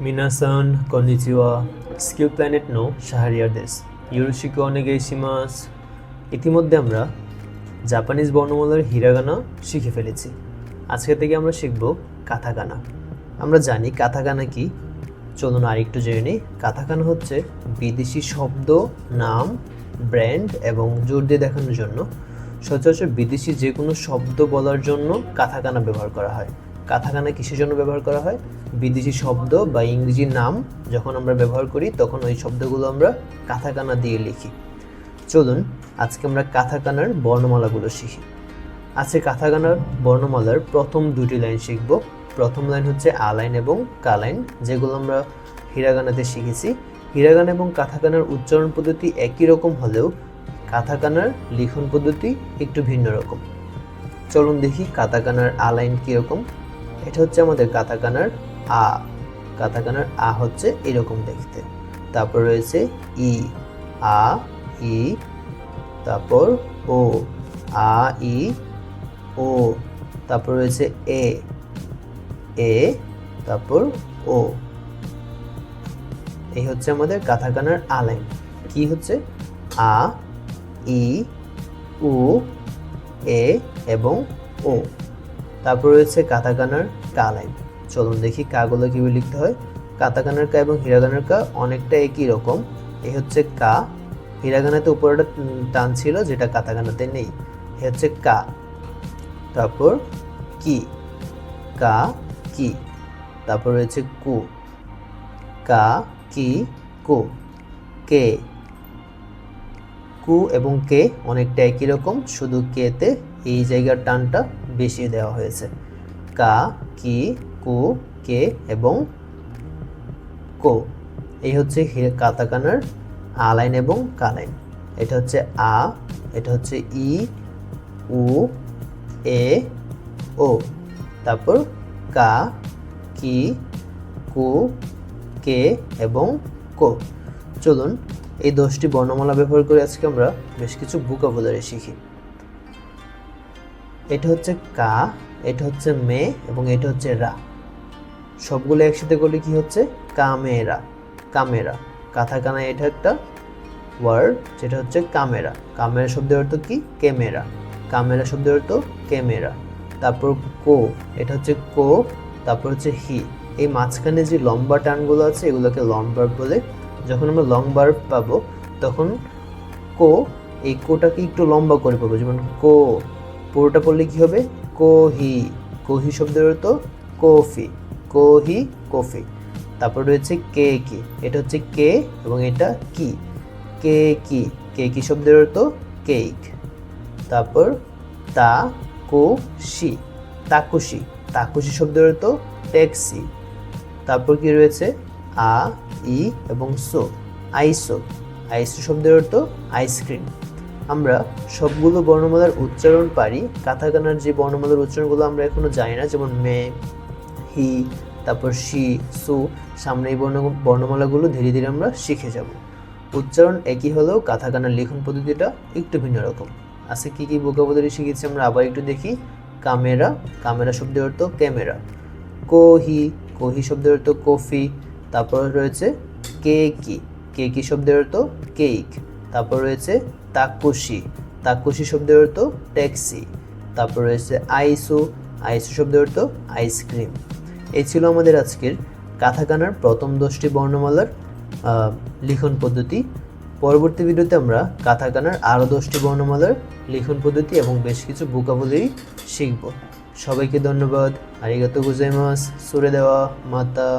মিনাসান কন্নিচিওয়া skill planet নো শাহরিয়ার দেশ ইউরোশিকো অনেগেইশিমাস। ইতিমধ্যে আমরা জাপানিজ বর্ণমালার হিরাগানা শিখে ফেলেছি। আজকে থেকে আমরা শিখব কাথাকানা। আমরা জানি কাথাকানা কি, চলুন আরেকটু জেনে নিই। কাথাকানা হচ্ছে বিদেশি শব্দ, নাম, ব্র্যান্ড এবং জোর দিয়ে দেখানোর জন্য সচরাচর বিদেশি যে কোনো শব্দ বলার জন্য কাথাকানা ব্যবহার করা হয়। কাথাকানা কিসের জন্য ব্যবহার করা হয়? বিদেশি শব্দ বা ইংরেজি নাম যখন আমরা ব্যবহার করি তখন ওই শব্দগুলো আমরা কাথাকানা দিয়ে লিখি। চলুন আজকে আমরা কাথাকানার বর্ণমালাগুলো শিখি। আজকে কাথাকানার বর্ণমালার প্রথম দুটি লাইন শিখব। প্রথম লাইন হচ্ছে আ লাইন এবং কা লাইন, যেগুলো আমরা হিরাগানাতে শিখেছি। হিরাগানা এবং কাথাকানার উচ্চারণ পদ্ধতি একই রকম হলেও কাথাকানার লিখন পদ্ধতি একটু ভিন্ন রকম। চলুন দেখি কাথাকানার আ লাইন কীরকম। এটা হচ্ছে আমাদের কাথাকানার আ। কাথাকানার আ হচ্ছে এরকম দেখতে। তারপর রয়েছে ই, আ ই। তারপর ও, আ ই ও। তারপর রয়েছে এ, এ। তারপর ও। এই হচ্ছে আমাদের কাথাকানার আ লাইন। কি হচ্ছে? আ, ই, উ, এ এবং ও। তারপর রয়েছে কাথাকানার কা লাইন। চলুন দেখি কাগুলো কীভাবে লিখতে হয়। কাথাকানার কা এবং হিরাগানার কা অনেকটা একই রকম। এই হচ্ছে কা। হিরাগানাতে উপরে একটা টান ছিল যেটা কাথাকানাতে নেই। এ হচ্ছে কা। তারপর কি, কা কি। তারপর রয়েছে কু, কা কি কু। কে, কু এবং কে অনেকটা একই রকম, শুধু কেতে এই জায়গার টানটা বেশি দেওয়া হয়েছে। কা কি কু কে এবং কো। এই হচ্ছে কাথাকানার আ লাইন এবং কা লাইন। এটা হচ্ছে আ, এটা হচ্ছে ই, উ, এ, ও। তারপর কা কি কু কে এবং কো। চলুন এই 10টি বর্ণমালা ব্যবহার করে আজকে আমরা বেশ কিছু ভোকাবুলারি শিখি। এটা হচ্ছে কা, এটা হচ্ছে মে এবং এটা হচ্ছে রা। সবগুলো একসাথে করলে কি হচ্ছে? কামেরা। কামেরা। কাথাকানায় এটা একটা ওয়ার্ড যেটা হচ্ছে কামেরা। কামেরা শব্দের অর্থ কি? ক্যামেরা। কামেরা শব্দের অর্থ ক্যামেরা। তারপর কো, এটা হচ্ছে কো। তারপর হচ্ছে হি। এই মাঝখানে যে লম্বা টানগুলো আছে এগুলোকে লং ভার্ব বলে। যখন আমরা লং ভার্ব পাবো তখন কো, এই কোটাকে একটু লম্বা করে পাবো। যেমন কো, পুরোটা পড়লে কি হবে? কোহি। কোহি শব্দের অর্থ কফি। কোহি কফি। তারপর রয়েছে কে কি। এটা হচ্ছে কে এবং এটা কি। কে কি। কে কি শব্দের অর্থ কেক। তারপর তা কো শি, তাকুশি। তাকুশি শব্দের অর্থ ট্যাক্সি। তারপর কি রয়েছে? আ ই এবং সো, আইসো। আইসো শব্দের অর্থ আইসক্রিম। আমরা সবগুলো বর্ণমালার উচ্চারণ পারি। কাথাকানার যে বর্ণমালার উচ্চারণগুলো আমরা এখনো জানি না, যেমন মে, হি, তারপর শি, সু, সামনে এই বর্ণমালাগুলো ধীরে ধীরে আমরা শিখে যাব। উচ্চারণ একই হলেও কাথাকানার লিখন পদ্ধতিটা একটু ভিন্ন রকম। আজকে কী কী ভোকাবুলারি শিখেছি আমরা আবার একটু দেখি। কামেরা। কামেরা শব্দের অর্থ ক্যামেরা। কোহি। কোহি শব্দের অর্থ কফি। তারপর রয়েছে কেকি। কেকি শব্দের অর্থ কেক। তারপর রয়েছে তাকুশি। তাকুশি শব্দের অর্থ ট্যাক্সি। তারপর রয়েছে আইসু। আইসু শব্দের অর্থ আইসক্রিম। এই ছিল আমাদের আজকের কাথাকানার প্রথম 10টি বর্ণমালার লিখন পদ্ধতি। পরবর্তী ভিডিওতে আমরা কাথাকানার আরও 10টি বর্ণমালার লিখন পদ্ধতি এবং বেশ কিছু ভোকাবুলারি শিখব। সবাইকে ধন্যবাদ। আরিগাতো গোজাইমাস। সুরে দেওয়া মাতা।